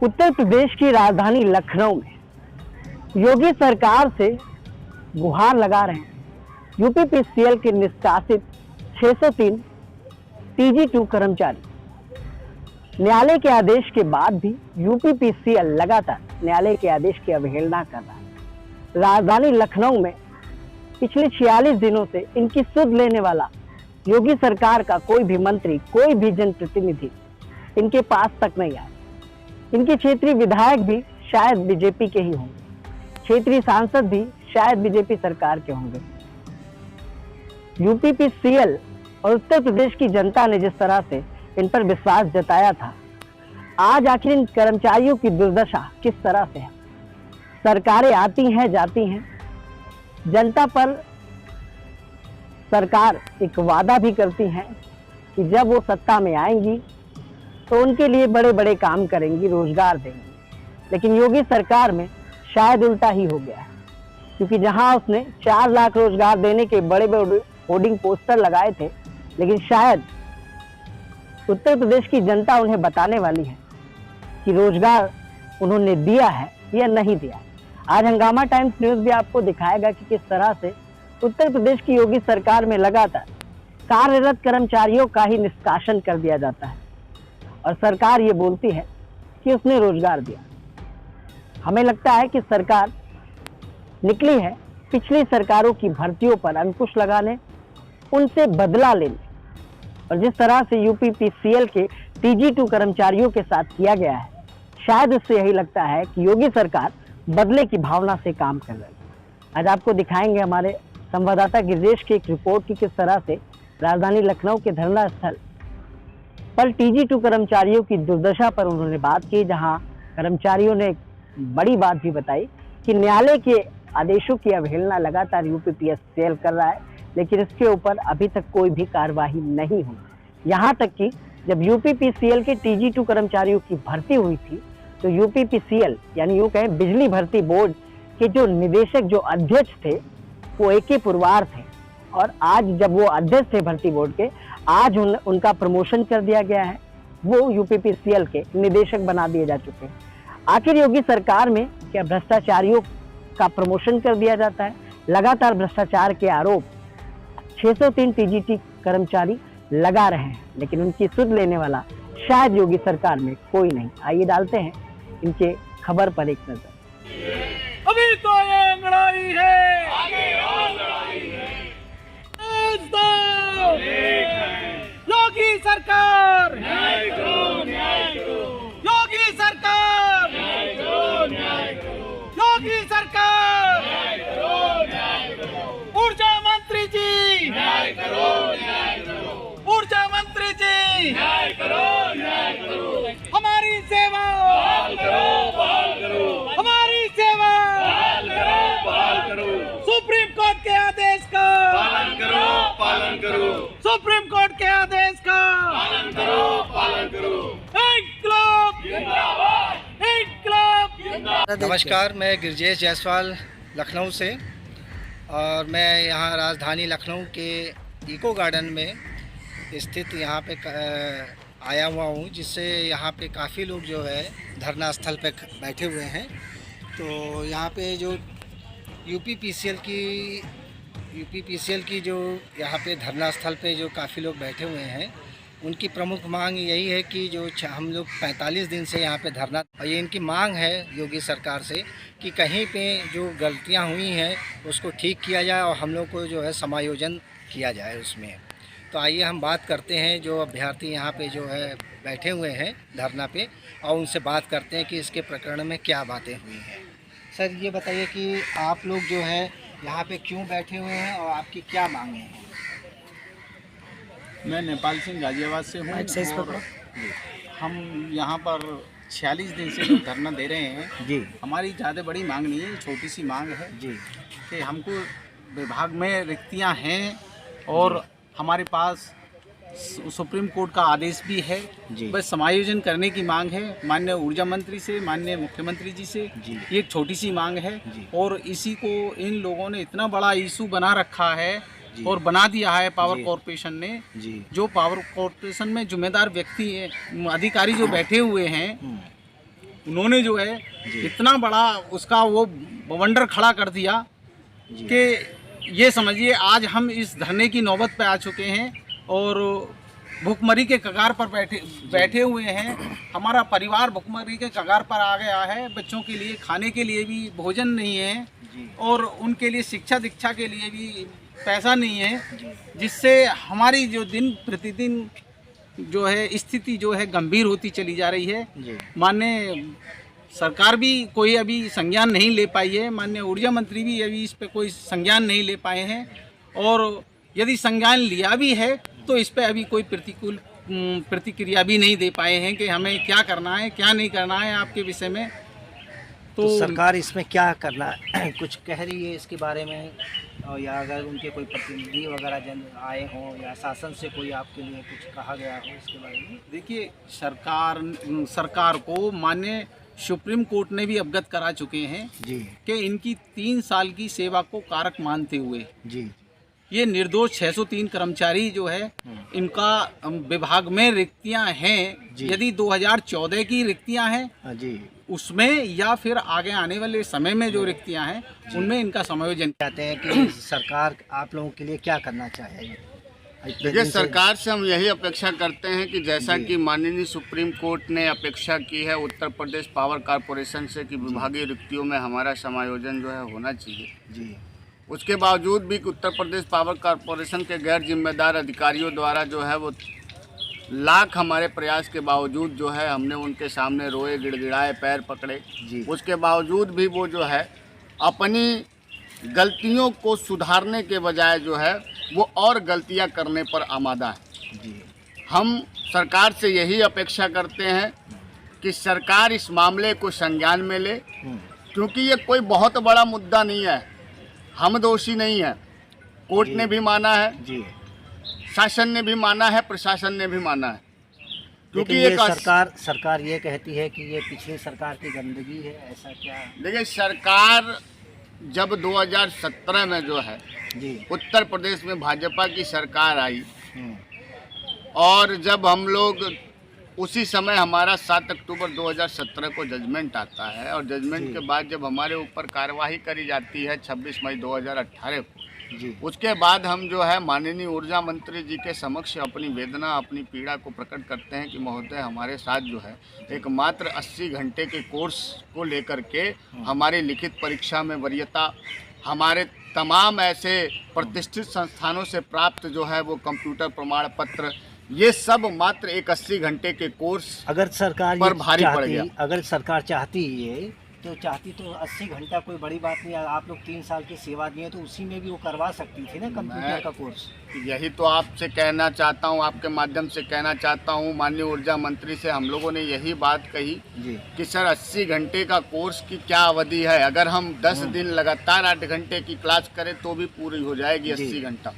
उत्तर प्रदेश की राजधानी लखनऊ में योगी सरकार से गुहार लगा रहे हैं यूपीपीसीएल के निष्कासित 603 TG2 कर्मचारी। न्यायालय के आदेश के बाद भी यूपीपीसीएल लगातार न्यायालय के आदेश की अवहेलना कर रहा है। राजधानी लखनऊ में पिछले 46 दिनों से इनकी सुध लेने वाला योगी सरकार का कोई भी मंत्री, कोई भी जनप्रतिनिधि इनके पास तक नहीं आया। इनके क्षेत्रीय विधायक भी शायद बीजेपी के ही होंगे, क्षेत्रीय सांसद भी शायद बीजेपी सरकार के होंगे। यूपीपीसीएल और उत्तर प्रदेश की जनता ने जिस तरह से इन पर विश्वास जताया था, आज आखिर इन कर्मचारियों की दुर्दशा किस तरह से है। सरकारें आती हैं, जाती हैं, जनता पर सरकार एक वादा भी करती है कि जब वो सत्ता में आएंगी तो उनके लिए बड़े बड़े काम करेंगी, रोजगार देंगी। लेकिन योगी सरकार में शायद उल्टा ही हो गया है, क्योंकि जहां उसने 4 लाख रोजगार देने के बड़े बड़े होर्डिंग पोस्टर लगाए थे, लेकिन शायद उत्तर प्रदेश की जनता उन्हें बताने वाली है कि रोजगार उन्होंने दिया है या नहीं दिया। आज हंगामा टाइम्स न्यूज भी आपको दिखाएगा कि किस तरह से उत्तर प्रदेश की योगी सरकार में लगातार कार्यरत कर्मचारियों का ही निष्कासन कर दिया जाता है और सरकार ये बोलती है कि उसने रोजगार दिया। हमें लगता है कि सरकार निकली है पिछली सरकारों की भर्तियों पर अंकुश लगाने, उनसे बदला लेने, और जिस तरह से यूपीपीसीएल के TG2 कर्मचारियों के साथ किया गया है, शायद उससे यही लगता है कि योगी सरकार बदले की भावना से काम कर रही है। आज आपको दिखाएंगे हमारे संवाददाता गिरजेश की एक रिपोर्ट की किस तरह से राजधानी लखनऊ के धरना स्थल पर TG2 कर्मचारियों की दुर्दशा पर उन्होंने बात की, जहां कर्मचारियों ने एक बड़ी बात भी बताई कि न्यायालय के आदेशों की अवहेलना लगातार यूपीपीसीएल कर रहा है, लेकिन इसके ऊपर अभी तक कोई भी कार्रवाई नहीं हुई। यहाँ तक कि जब यूपीपीसीएल के TG2 कर्मचारियों की भर्ती हुई थी तो यूपीपीसीएल यानी यूँ कहें बिजली भर्ती बोर्ड के जो निदेशक, जो अध्यक्ष थे, वो AK पुरवार थे, और आज जब वो अध्यक्ष थे भर्ती बोर्ड के, आज उनका प्रमोशन कर दिया गया है, वो यूपीपीसीएल के निदेशक बना दिए जा चुके हैं। आखिर योगी सरकार में क्या भ्रष्टाचारियों का प्रमोशन कर दिया जाता है? लगातार भ्रष्टाचार के आरोप 603 TG2 कर्मचारी लगा रहे हैं, लेकिन उनकी सुध लेने वाला शायद योगी सरकार में कोई नहीं। आइए डालते हैं इनके खबर पर एक नजर। अभी तो ये लड़ाई है, आगे और लड़ाई है। योगी सरकार न्याय करो, न्याय करो। योगी सरकार न्याय करो, न्याय करो। योगी सरकार न्याय करो, न्याय करो। ऊर्जा मंत्री जी न्याय करो, न्याय करो। ऊर्जा मंत्री जी न्याय करो, न्याय करो। हमारी सेवा बहाल करो, बहाल करो। हमारी सेवा बहाल करो, बहाल करो। सुप्रीम कोर्ट के आदेश का पालन करो, पालन करो। सुप्रीम कोर्ट के आदेश का पालन करो, पालन करो। इंकलाब जिंदाबाद, इंकलाब जिंदाबाद। नमस्कार, मैं गिरजेश जायसवाल लखनऊ से, और मैं यहाँ राजधानी लखनऊ के इको गार्डन में स्थित यहाँ पे आया हुआ हूँ, जिससे यहाँ पे काफ़ी लोग जो है धरना स्थल पे बैठे हुए हैं। तो यहाँ पे जो यूपीपीसीएल की जो यहाँ पे धरना स्थल पे जो काफ़ी लोग बैठे हुए हैं, उनकी प्रमुख मांग यही है कि जो हम लोग 45 दिन से यहाँ पे धरना, और ये इनकी मांग है योगी सरकार से कि कहीं पे जो गलतियाँ हुई हैं उसको ठीक किया जाए और हम लोग को जो है समायोजन किया जाए उसमें। तो आइए हम बात करते हैं जो अभ्यर्थी यहाँ पे जो है बैठे हुए हैं धरना पे, और उनसे बात करते हैं कि इसके प्रकरण में क्या बातें हुई हैं। सर, ये बताइए कि आप लोग जो है यहाँ पे क्यों बैठे हुए हैं और आपकी क्या मांगे हैं? मैं नेपाल सिंह गाजियाबाद से हूँ, और हम यहाँ पर 46 दिन से जो धरना दे रहे हैं जी। हमारी ज़्यादा बड़ी मांग नहीं है, छोटी सी मांग है जी कि हमको विभाग में रिक्तियाँ हैं और हमारे पास सुप्रीम कोर्ट का आदेश भी है जी। बस समायोजन करने की मांग है माननीय ऊर्जा मंत्री से, माननीय मुख्यमंत्री जी से जी। ये एक छोटी सी मांग है जी। और इसी को इन लोगों ने इतना बड़ा इशू बना रखा है और बना दिया है पावर कॉरपोरेशन ने जी। जो पावर कॉरपोरेशन में जिम्मेदार व्यक्ति है, अधिकारी जो बैठे हुए हैं, उन्होंने जो है इतना बड़ा उसका वो बवंडर खड़ा कर दिया कि ये समझिए आज हम इस धरने की नौबत पे आ चुके हैं और भूखमरी के कगार पर बैठे हुए हैं। हमारा परिवार भूखमरी के कगार पर आ गया है। बच्चों के लिए खाने के लिए भी भोजन नहीं है और उनके लिए शिक्षा दीक्षा के लिए भी पैसा नहीं है, जिससे हमारी जो दिन प्रतिदिन जो है स्थिति जो है गंभीर होती चली जा रही है। माननीय सरकार भी कोई अभी संज्ञान नहीं ले पाई है, माननीय ऊर्जा मंत्री भी अभी इस पे कोई संज्ञान नहीं ले पाए हैं और यदि संज्ञान लिया भी है तो इस पे अभी कोई प्रतिक्रिया भी नहीं दे पाए हैं कि हमें क्या करना है क्या नहीं करना है आपके विषय में। तो सरकार इसमें क्या करना कुछ कह रही है इसके बारे में, और या अगर उनके कोई प्रतिनिधि वगैरह जन आए हों या शासन से कोई आपके लिए कुछ कहा गया हो इसके बारे में? देखिए, सरकार को माननीय सुप्रीम कोर्ट ने भी अवगत करा चुके हैं जी कि इनकी 3 साल की सेवा को कारक मानते हुए जी ये निर्दोष 603 कर्मचारी जो है इनका विभाग में रिक्तियां हैं। यदि 2014 की रिक्तियां हैं जी उसमें या फिर आगे आने वाले समय में जो रिक्तियां हैं उनमें इनका समायोजन चाहते हैं कि सरकार आप लोगों के लिए क्या करना चाहिए। देखिए, सरकार से हम यही अपेक्षा करते हैं कि जैसा कि माननीय सुप्रीम कोर्ट ने अपेक्षा की है उत्तर प्रदेश पावर कॉरपोरेशन से कि विभागीय रिक्तियों में हमारा समायोजन जो है होना चाहिए जी, उसके बावजूद भी उत्तर प्रदेश पावर कॉरपोरेशन के गैर जिम्मेदार अधिकारियों द्वारा जो है वो लाख हमारे प्रयास के बावजूद जो है हमने उनके सामने रोए गिड़गिड़ाए पैर पकड़े, उसके बावजूद भी वो जो है अपनी गलतियों को सुधारने के बजाय जो है वो और गलतियां करने पर आमादा है। हम सरकार से यही अपेक्षा करते हैं कि सरकार इस मामले को संज्ञान में ले, क्योंकि ये कोई बहुत बड़ा मुद्दा नहीं है। हम दोषी नहीं है, कोर्ट ने भी माना है जी, शासन ने भी माना है, प्रशासन ने भी माना है। क्योंकि ये सरकार ये कहती है कि ये पिछली सरकार की गंदगी है, ऐसा क्या? देखिए, सरकार जब 2017 में जो है जी उत्तर प्रदेश में भाजपा की सरकार आई और जब हम लोग उसी समय हमारा 7 अक्टूबर 2017 को जजमेंट आता है और जजमेंट के बाद जब हमारे ऊपर कार्यवाही करी जाती है 26 मई 2018 को जी, उसके बाद हम जो है माननीय ऊर्जा मंत्री जी के समक्ष अपनी वेदना अपनी पीड़ा को प्रकट करते हैं कि महोदय हमारे साथ जो है एक मात्र 80 घंटे के कोर्स को लेकर के हमारी लिखित परीक्षा में वरीयता, हमारे तमाम ऐसे प्रतिष्ठित संस्थानों से प्राप्त जो है वो कंप्यूटर प्रमाण पत्र, ये सब मात्र एक 80 घंटे के कोर्स अगर सरकार पर भारी पड़ गया। अगर सरकार चाहती है तो 80 घंटा कोई बड़ी बात नहीं है। आप लोग 3 साल की सेवा दिए तो उसी में भी वो करवा सकती थी ना कंप्यूटर का कोर्स। यही तो आपसे कहना चाहता हूँ, आपके माध्यम से कहना चाहता हूँ, माननीय ऊर्जा मंत्री से हम लोगों ने यही बात कही कि सर 80 घंटे का कोर्स की क्या अवधि है, अगर हम 10 दिन लगातार 8 घंटे की क्लास करें तो भी पूरी हो जाएगी 80 घंटा।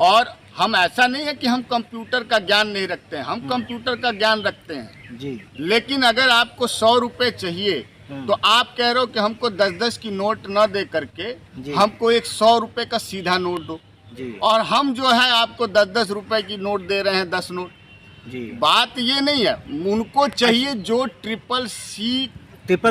और हम ऐसा नहीं है कि हम कंप्यूटर का ज्ञान नहीं रखते हैं, हम कंप्यूटर का ज्ञान रखते हैं जी, लेकिन अगर आपको 100 रुपये चाहिए तो आप कह रहे हो कि हमको 10-10 की नोट न दे करके हमको एक 100 रुपये का सीधा नोट दो जी, और हम जो है आपको 10-10 रुपए की नोट दे रहे हैं, 10 नोट जी। बात ये नहीं है, उनको चाहिए जो ट्रिपल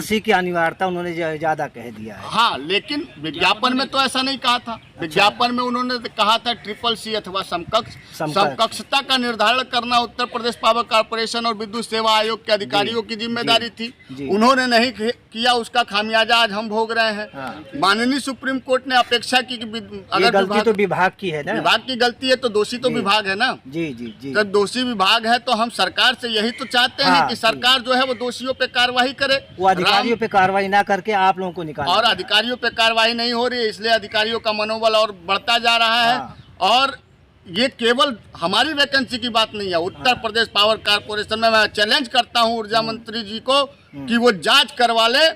सी की अनिवार्यता उन्होंने ज्यादा कह दिया है। हाँ, लेकिन विज्ञापन में तो ऐसा नहीं कहा था। विज्ञापन में उन्होंने कहा था ट्रिपल-सी अथवा समकक्षता का निर्धारण करना उत्तर प्रदेश पावर कॉर्पोरेशन और विद्युत सेवा आयोग के अधिकारियों की जिम्मेदारी थी। उन्होंने नहीं किया, उसका खामियाजा आज हम भोग रहे हैं। माननीय सुप्रीम कोर्ट ने अपेक्षा की कि अगर गलती तो विभाग की है ना, विभाग की गलती है तो दोषी तो विभाग है ना। जी जी जी, जब दोषी विभाग है तो हम सरकार से यही तो चाहते हैं कि सरकार जो है वो दोषियों पे कार्रवाई करे, वो अधिकारियों पे कार्रवाई ना करके आप लोगों को निकाले। और अधिकारियों पे कार्रवाई नहीं हो रही है, इसलिए अधिकारियों का मनोबल और बढ़ता जा रहा है। और ये केवल हमारी वैकेंसी की बात नहीं है, उत्तर प्रदेश पावर कॉर्पोरेशन में मैं चैलेंज करता हूं ऊर्जा मंत्री जी को कि वो जांच करवा ले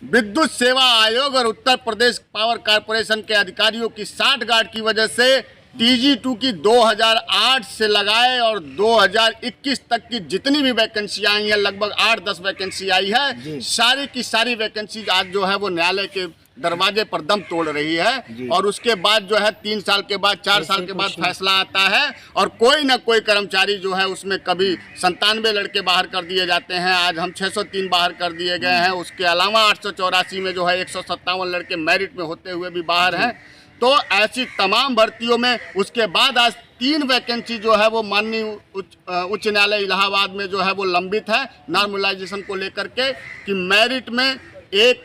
विद्युत सेवा आयोग और उत्तर प्रदेश पावर कॉर्पोरेशन के अधिकारियों की साठगांठ की वजह से TG2 की 2008 से लगाए और 2021 तक की जितनी भी वैकेंसी आई है, लगभग 8-10 वैकेंसी आई है, सारी की सारी वैकेंसी आज जो है वो न्यायालय के दरवाजे पर दम तोड़ रही है। और उसके बाद जो है 3 साल के बाद 4 साल के बाद फैसला आता है और कोई ना कोई कर्मचारी जो है उसमें कभी 97 लड़के बाहर कर दिए जाते हैं। आज हम 603 बाहर कर दिए गए हैं। उसके अलावा 884 में जो है 157 लड़के मेरिट में होते हुए भी बाहर हैं। तो ऐसी तमाम भर्तियों में उसके बाद आज 3 वैकेंसी जो है वो माननीय उच्च न्यायालय इलाहाबाद में जो है वो लंबित है नॉर्मलाइजेशन को लेकर के, कि मेरिट में एक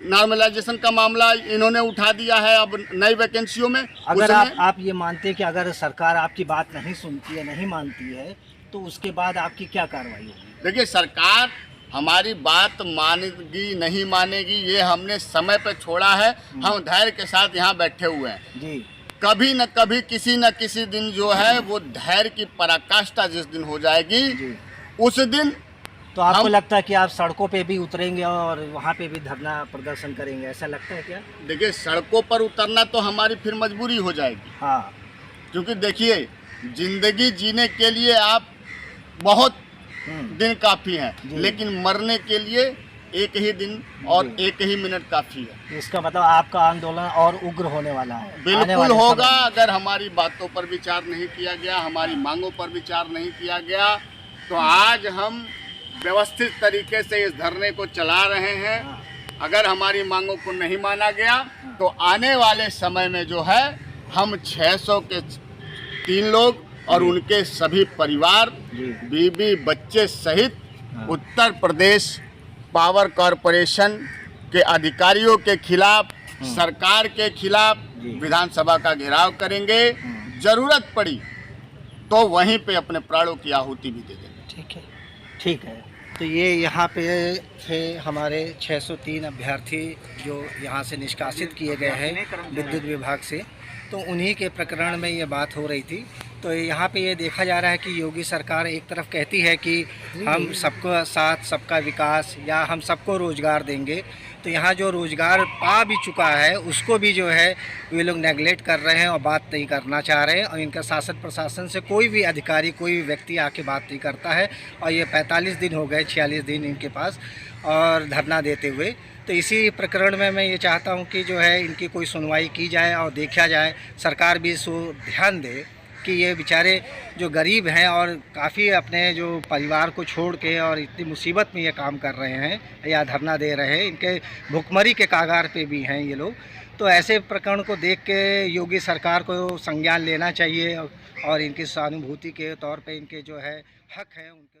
नॉर्मलाइजेशन का मामला इन्होंने उठा दिया है अब नई वैकेंसियों में। अगर आप ये मानते हैं कि अगर सरकार आपकी बात नहीं सुनती है, नहीं मानती है, तो उसके बाद आपकी क्या कार्रवाई होगी? देखिए, सरकार हमारी बात मानेगी नहीं मानेगी ये हमने समय पे छोड़ा है। हम धैर्य के साथ यहाँ बैठे हुए हैं जी। कभी न कभी किसी न किसी दिन जो है वो धैर्य की पराकाष्ठा जिस दिन हो जाएगी उस दिन तो आपको लगता है कि आप सड़कों पे भी उतरेंगे और वहाँ पे भी धरना प्रदर्शन करेंगे, ऐसा लगता है क्या? देखिए, सड़कों पर उतरना तो हमारी फिर मजबूरी हो जाएगी। हाँ, क्योंकि देखिए, जिंदगी जीने के लिए आप बहुत दिन काफ़ी हैं, लेकिन मरने के लिए एक ही दिन और एक ही मिनट काफ़ी है। इसका मतलब आपका आंदोलन और उग्र होने वाला है। बिल्कुल होगा। अगर हमारी बातों पर विचार नहीं किया गया, हमारी मांगों पर विचार नहीं किया गया, तो आज हम व्यवस्थित तरीके से इस धरने को चला रहे हैं। अगर हमारी मांगों को नहीं माना गया तो आने वाले समय में जो है हम 600 के 3 लोग और उनके सभी परिवार, बीवी बच्चे सहित उत्तर प्रदेश पावर कॉरपोरेशन के अधिकारियों के खिलाफ, सरकार के खिलाफ विधानसभा का घेराव करेंगे। जरूरत पड़ी तो वहीं पे अपने प्राणों की आहुति भी दे देंगे। ठीक है, ठीक है। तो ये यहाँ पे थे हमारे 603 अभ्यर्थी जो यहाँ से निष्कासित किए गए हैं विद्युत विभाग से। तो उन्हीं के प्रकरण में ये बात हो रही थी। तो यहाँ पे ये देखा जा रहा है कि योगी सरकार एक तरफ कहती है कि हम सबको साथ, सबका विकास, या हम सबको रोज़गार देंगे, तो यहाँ जो रोज़गार पा भी चुका है उसको भी जो है वे लोग नेगलेक्ट कर रहे हैं और बात नहीं करना चाह रहे हैं। और इनका शासन प्रशासन से कोई भी अधिकारी, कोई भी व्यक्ति आके बात नहीं करता है। और ये 45 दिन हो गए, 46 दिन इनके पास और धरना देते हुए। तो इसी प्रकरण में मैं ये चाहता हूँ कि जो है इनकी कोई सुनवाई की जाए और देखा जाए, सरकार भी इसको ध्यान दे कि ये बेचारे जो गरीब हैं और काफ़ी अपने जो परिवार को छोड़ के और इतनी मुसीबत में ये काम कर रहे हैं या धरना दे रहे हैं, इनके भुखमरी के कागार पे भी हैं ये लोग। तो ऐसे प्रकरण को देख के योगी सरकार को संज्ञान लेना चाहिए और इनकी सहानुभूति के तौर पे इनके जो है हक हैं उनके